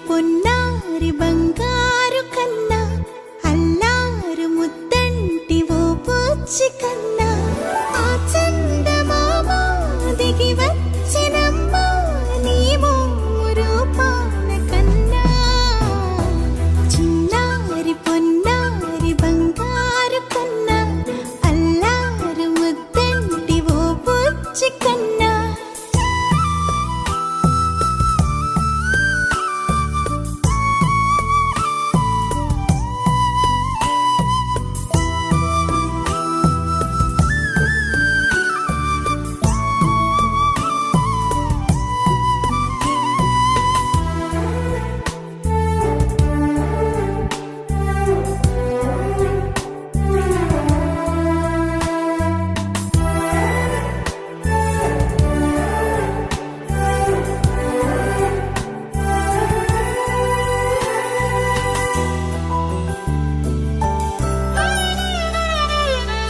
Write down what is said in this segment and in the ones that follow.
పొన్నారి బంగారు కన్నా అల్లారు ముద్దంటి ఓ పూచి కన్నా ఆ చందమామ దిగి వచ్చినమ్మా నీ మోము రూపాన కన్నా చిన్నారి పొన్నారి బంగారు కన్నా అల్లారు ముద్దంటి ఓ పూచి కన్నా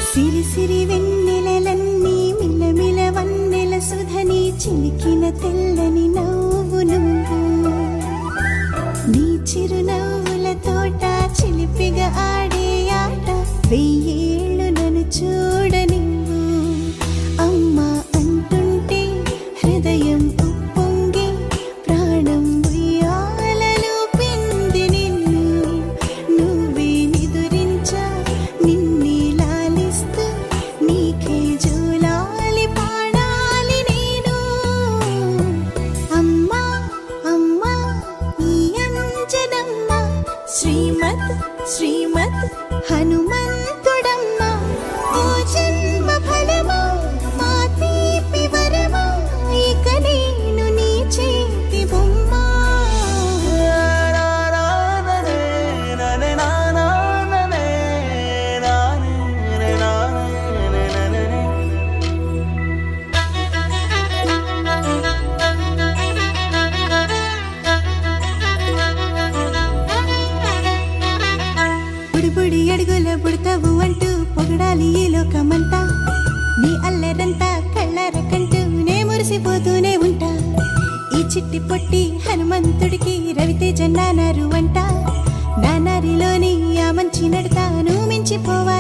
సిరి సిరి వెన్నెలలన్నీ మిలమిల వన్నెల సుధని చిలికిన తెల్లని నవ్వు నువ్వు నీ చిరునవ్వుల తోట చిలిపిగా ఆడే ఆట వెయ్యేళ్ళు నన్ను చూడనివ్వు అమ్మా అంటుంటే హృదయం ఉప్పొంగి ప్రాణం ఉయ్యాలలో పిండి నిన్ను నువ్వే నిదురించా నిన్నే లాలిస్తూ నీకే జోలాలి పాడాలి నేను అమ్మా అమ్మా ఈ అంజనమ్మ శ్రీమత్ శ్రీమత్ హనుమంతుడమ్మా ఓ జన్మ ఫలమా మా తీపి వరమా ఇక నేను నీ చేతి బొమ్మ బుడి అడుగుల బుడతావు అంటూ పొగడాలి ఈ లోకమంతా నీ అల్లరంతా కళ్ళారకంటూ నే మురిసిపోతూనే ఉంటా ఈ చిట్టి పొట్టి హనుమంతుడికి రవితేజ నానారు అంట నానారిలోని ఆ మంచి నడతాను మించిపోవాలి